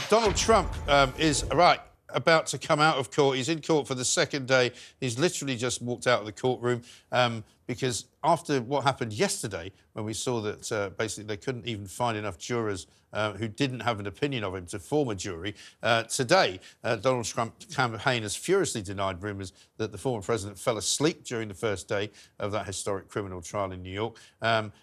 Donald Trump is about to come out of court. He's in court for the second day. He's literally just walked out of the courtroom because after what happened yesterday, when we saw that basically they couldn't even find enough jurors who didn't have an opinion of him to form a jury, today Donald Trump's campaign has furiously denied rumours that the former president fell asleep during the first day of that historic criminal trial in New York.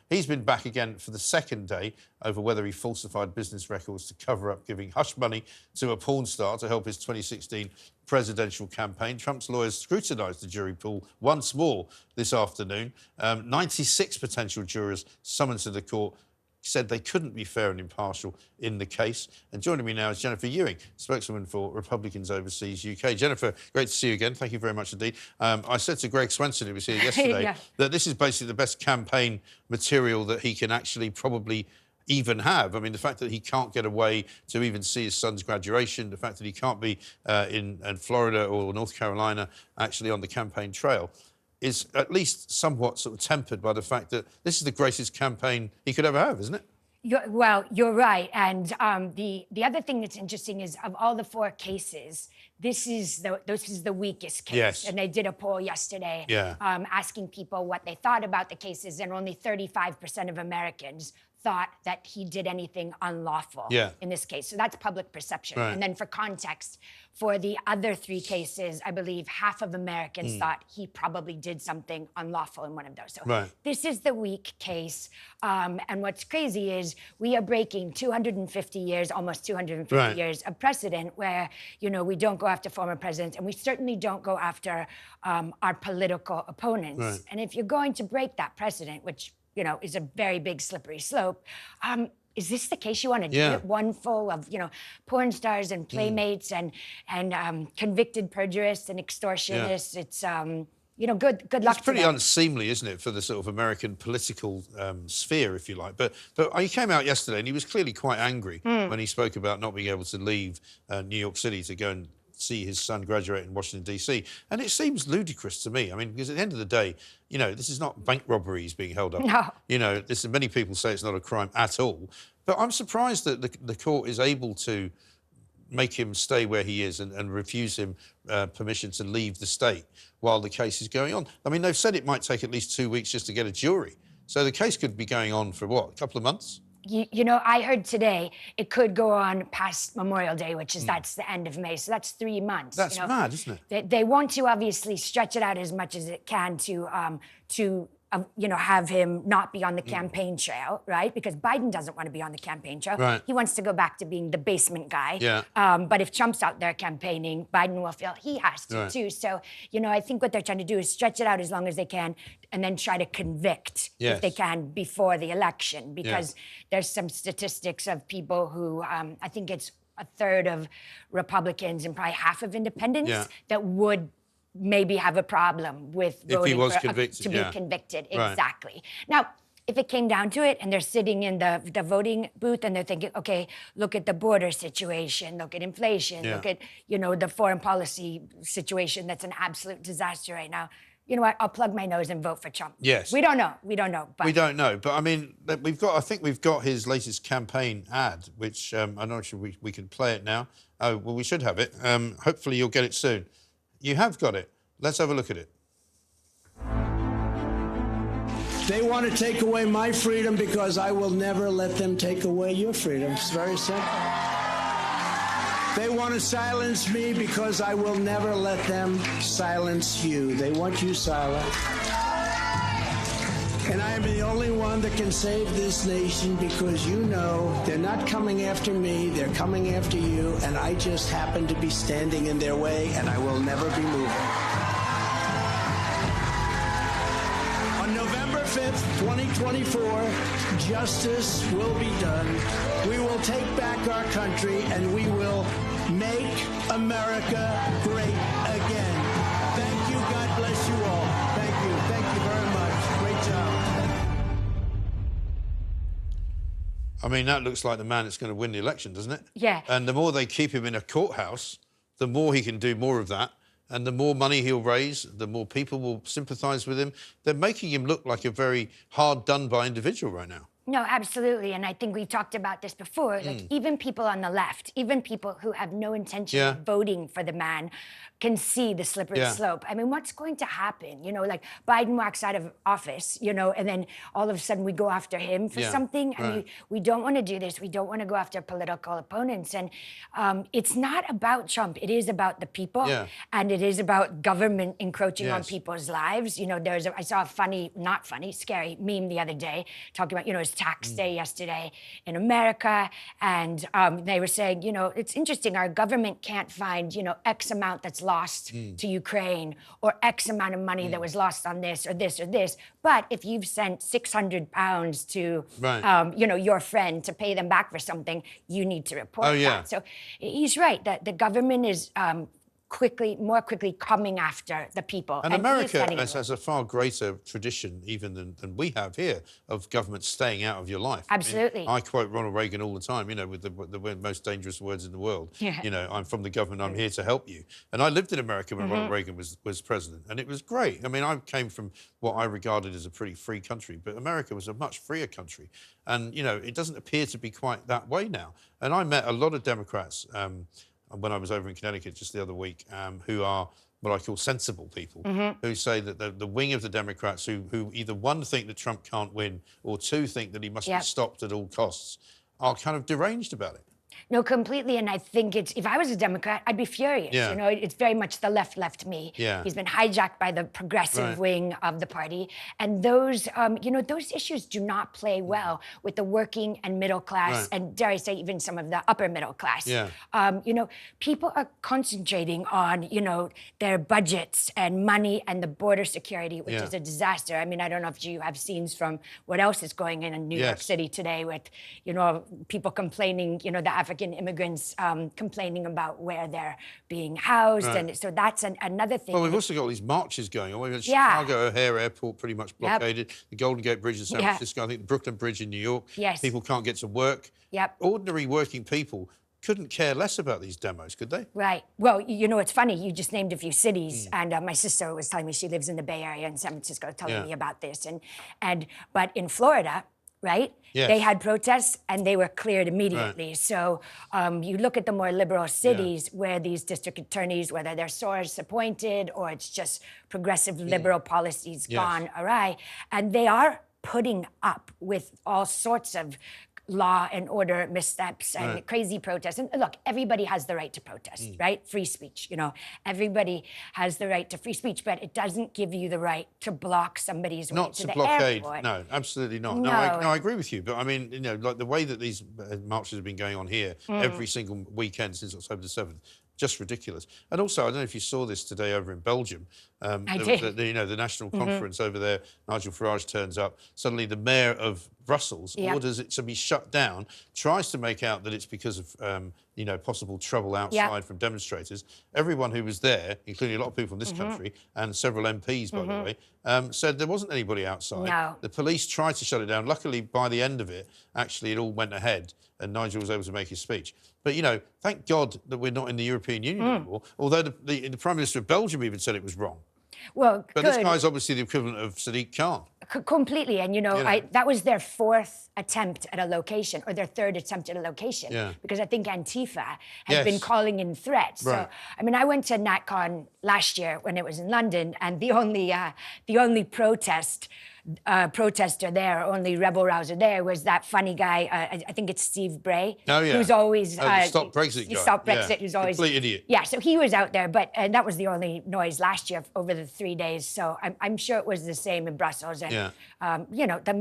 He's been back again for the second day over whether he falsified business records to cover up giving hush money to a porn star to help his 2016 presidential campaign. Trump's lawyers scrutinised the jury pool once more this afternoon. 96 potential jurors summoned to the court said they couldn't be fair and impartial in the case. And joining me now is Jennifer Ewing, spokeswoman for Republicans Overseas UK. Jennifer, great to see you again. Thank you very much indeed. I said to Greg Swenson, who was here yesterday, that this is basically the best campaign material that he can actually probably even have. I mean, the fact that he can't get away to even see his son's graduation, the fact that he can't be in Florida or North Carolina actually on the campaign trail is at least somewhat sort of tempered by the fact that this is the greatest campaign he could ever have, isn't it? You're right. And the other thing that's interesting is of all the four cases, this is the weakest case. Yes. And they did a poll yesterday asking people what they thought about the cases, and only 35% of Americans thought that he did anything unlawful in this case. So that's public perception. Right. And then for context, for the other three cases, I believe half of Americans thought he probably did something unlawful in one of those. So this is the weak case. And what's crazy is we are breaking 250 years, almost 250 years of precedent where, you know, we don't go after former presidents, and we certainly don't go after our political opponents. And if you're going to break that precedent, which, you know, is a very big slippery slope. Is this the case you want to do it? One full of, you know, porn stars and playmates and convicted perjurists and extortionists. It's, you know, good luck. It's pretty unseemly, isn't it, for the sort of American political sphere, if you like. But he came out yesterday and he was clearly quite angry when he spoke about not being able to leave New York City to go and see his son graduate in Washington, D.C. And it seems ludicrous to me. I mean, because at the end of the day, you know, this is not bank robberies being held up. No. You know, many people say it's not a crime at all. But I'm surprised that the court is able to make him stay where he is and refuse him permission to leave the state while the case is going on. I mean, they've said it might take at least 2 weeks just to get a jury. So the case could be going on for, what, a couple of months? You know, I heard today it could go on past Memorial Day, which is that's the end of May. So that's 3 months. That's mad, isn't it? They want to obviously stretch it out as much as it can to you know, have him not be on the campaign trail, right? Because Biden doesn't want to be on the campaign trail. Right. He wants to go back to being the basement guy. Yeah. But if Trump's out there campaigning, Biden will feel he has to too. So, you know, I think what they're trying to do is stretch it out as long as they can and then try to convict if they can before the election. Because there's some statistics of people who, I think it's a third of Republicans and probably half of independents that would maybe have a problem with voting if he was to be convicted. Exactly. Now, if it came down to it and they're sitting in the voting booth and they're thinking, okay, look at the border situation, look at inflation, look at, you know, the foreign policy situation that's an absolute disaster right now. You know what? I'll plug my nose and vote for Trump. Yes. We don't know. But we don't know. But I mean, I think we've got his latest campaign ad, which I'm not sure we can play it now. Oh, well, we should have it. Hopefully you'll get it soon. You have got it. Let's have a look at it. They want to take away my freedom because I will never let them take away your freedom. It's very simple. They want to silence me because I will never let them silence you. They want you silent. And I am the only one that can save this nation because you know they're not coming after me, they're coming after you, and I just happen to be standing in their way, and I will never be moving. On November 5th, 2024, justice will be done. We will take back our country, and we will make America great again. Thank you. God bless you all. Thank you. Thank you very much. Great job. I mean, that looks like the man that's going to win the election, doesn't it? Yeah. And the more they keep him in a courthouse, the more he can do more of that. And the more money he'll raise, the more people will sympathise with him. They're making him look like a very hard done-by individual right now. No, absolutely. And I think we've talked about this before. Like, even people on the left, even people who have no intention of voting for the man, can see the slippery slope. I mean, what's going to happen? You know, like Biden walks out of office, you know, and then all of a sudden we go after him for something. And we don't want to do this. We don't want to go after political opponents. And it's not about Trump. It is about the people. And it is about government encroaching on people's lives. You know, I saw a funny, not funny, scary meme the other day talking about, you know, it was tax day yesterday in America. And they were saying, you know, it's interesting. Our government can't find, you know, X amount that's lost to Ukraine, or X amount of money that was lost on this or this or this. But if you've sent £600 to, you know, your friend to pay them back for something, you need to report that. So he's right that the government is more quickly coming after the people. And America has a far greater tradition even than we have here of government staying out of your life. Absolutely. I quote Ronald Reagan all the time, you know, with the most dangerous words in the world. You know, I'm from the government, I'm here to help you. And I lived in America when Ronald Reagan was president, and it was great. I mean, I came from what I regarded as a pretty free country, but America was a much freer country. And, you know, it doesn't appear to be quite that way now. And I met a lot of Democrats when I was over in Connecticut just the other week, who are what I call sensible people, who say that the wing of the Democrats who either, one, think that Trump can't win, or two, think that he must be stopped at all costs, are kind of deranged about it. No, completely. And I think if I was a Democrat, I'd be furious. You know, it's very much the left left me. He's been hijacked by the progressive wing of the party. And those, you know, those issues do not play well with the working and middle class, and dare I say, even some of the upper middle class. You know, people are concentrating on, you know, their budgets and money and the border security, which is a disaster. I mean, I don't know if you have scenes from what else is going on in New York City today with, you know, people complaining, you know, the African immigrants complaining about where they're being housed. And so that's another thing. Well, we've also got all these marches going on. We've got Chicago O'Hare Airport pretty much blockaded, the Golden Gate Bridge in San Francisco, I think the Brooklyn Bridge in New York. People can't get to work. Ordinary working people couldn't care less about these demos, could they? Right. Well, you know, it's funny. You just named a few cities, and my sister was telling me she lives in the Bay Area in San Francisco, telling me about this. But in Florida, right? They had protests and they were cleared immediately. So you look at the more liberal cities where these district attorneys, whether they're source appointed or it's just progressive liberal policies gone awry, and they are putting up with all sorts of law and order missteps and crazy protests. And look, everybody has the right to protest, right? Free speech, you know. Everybody has the right to free speech, but it doesn't give you the right to block somebody's way to the blockade. Airport. No, absolutely not. No, I agree with you. But I mean, you know, like the way that these marches have been going on here every single weekend since October the 7th, just ridiculous. And also, I don't know if you saw this today over in Belgium. I did. You know, the national conference over there, Nigel Farage turns up. Suddenly the mayor of Brussels orders it to be shut down, tries to make out that it's because of, you know, possible trouble outside from demonstrators. Everyone who was there, including a lot of people from this country and several MPs, by the way, said there wasn't anybody outside. No. The police tried to shut it down. Luckily, by the end of it, actually, it all went ahead and Nigel was able to make his speech. But, you know, thank God that we're not in the European Union anymore, although the Prime Minister of Belgium even said it was wrong. Well, but this guy's obviously the equivalent of Sadiq Khan. Completely. And, you know, that was their fourth attempt at a location, or their third attempt at a location, because I think Antifa had been calling in threats. So, I mean, I went to NatCon last year when it was in London, and the only protester there, only rebel rouser there, was that funny guy, I think it's Steve Bray, who's always... the Stop Brexit guy. Stop Brexit, who's always... Complete idiot. Yeah, so he was out there, but that was the only noise last year over the 3 days, so I'm sure it was the same in Brussels. And, you know, the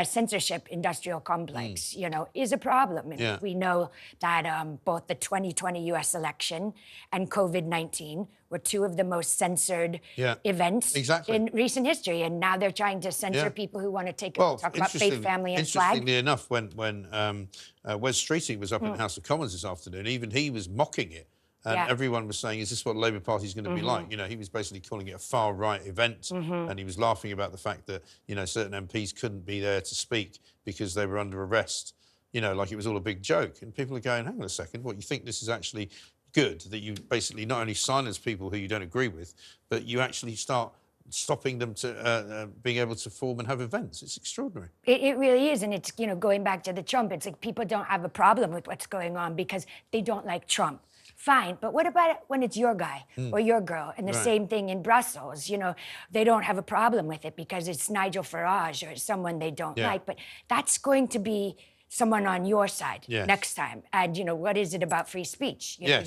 censorship industrial complex, you know, is a problem. And we know that both the 2020 US election and COVID-19 were two of the most censored events in recent history, and now they're trying to censor people who want to talk about faith, family, and flag. Interestingly enough, when Wes Streeting was up in the House of Commons this afternoon, even he was mocking it, and everyone was saying, "Is this what the Labour Party is going to be like?" You know, he was basically calling it a far-right event, and he was laughing about the fact that, you know, certain MPs couldn't be there to speak because they were under arrest. You know, like it was all a big joke, and people are going, "Hang on a second, what, you think this is actually good, that you basically not only silence people who you don't agree with, but you actually start stopping them to being able to form and have events. It's extraordinary. It really is, and it's, you know, going back to the Trump, it's like people don't have a problem with what's going on because they don't like Trump. Fine, but what about when it's your guy or your girl? And the same thing in Brussels, you know, they don't have a problem with it because it's Nigel Farage or someone they don't like, but that's going to be someone on your side next time. And, you know, what is it about free speech? You know,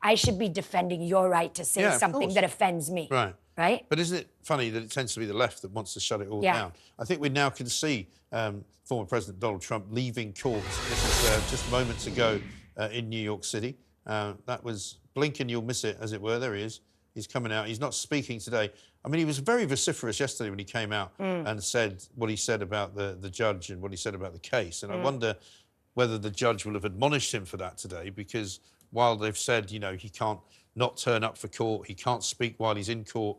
I should be defending your right to say something that offends me. Right? But isn't it funny that it tends to be the left that wants to shut it all down? I think we now can see former President Donald Trump leaving court. This is just moments ago in New York City. That was blink and you'll miss it, as it were. There he is. He's coming out. He's not speaking today. I mean, he was very vociferous yesterday when he came out and said what he said about the judge and what he said about the case. And I wonder whether the judge will have admonished him for that today, because while they've said, you know, he can't not turn up for court, he can't speak while he's in court,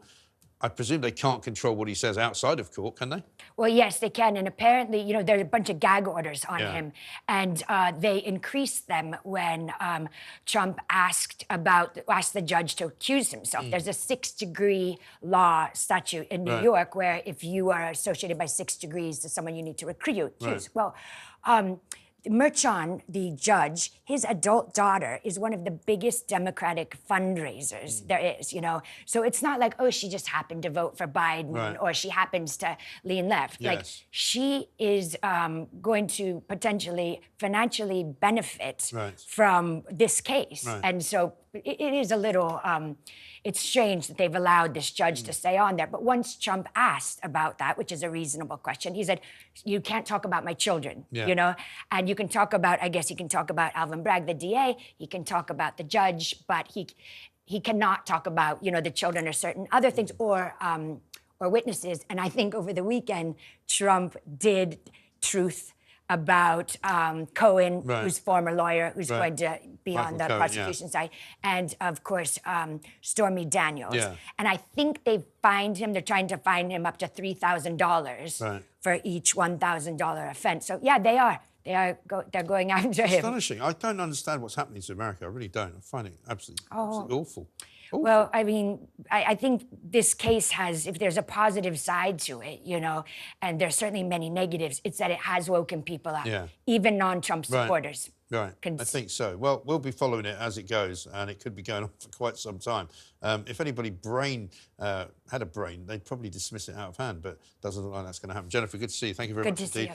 I presume they can't control what he says outside of court, can they? Well, yes, they can. And apparently, you know, there are a bunch of gag orders on him. And they increased them when Trump asked the judge to accuse himself. There's a 6-degree law statute in New York where if you are associated by 6 degrees to someone, you need to accuse. Well, Merchan, the judge, his adult daughter is one of the biggest Democratic fundraisers there is, you know. So it's not like, oh, she just happened to vote for Biden or she happens to lean left. Like, she is going to potentially financially benefit from this case. And so it is a little, it's strange that they've allowed this judge to stay on there. But once Trump asked about that, which is a reasonable question, he said, you can't talk about my children, you know? And you can talk about, I guess he can talk about Alvin Bragg, the DA, he can talk about the judge, but he cannot talk about, you know, the children or certain other things or witnesses. And I think over the weekend, Trump did truth about Cohen, who's former lawyer, who's going to be on the prosecution side, and of course, Stormy Daniels. And I think they're trying to fine him up to $3,000 for each $1,000 offense. So yeah, they're going after him. Astonishing. I don't understand what's happening to America. I really don't. I find it absolutely awful. Well, I mean, I think this case has, if there's a positive side to it, you know, and there's certainly many negatives, it's that it has woken people up, even non-Trump supporters. I think so. Well, we'll be following it as it goes, and it could be going on for quite some time. If anybody had a brain, they'd probably dismiss it out of hand, but doesn't look like that's going to happen. Jennifer, good to see you. Thank you very much indeed.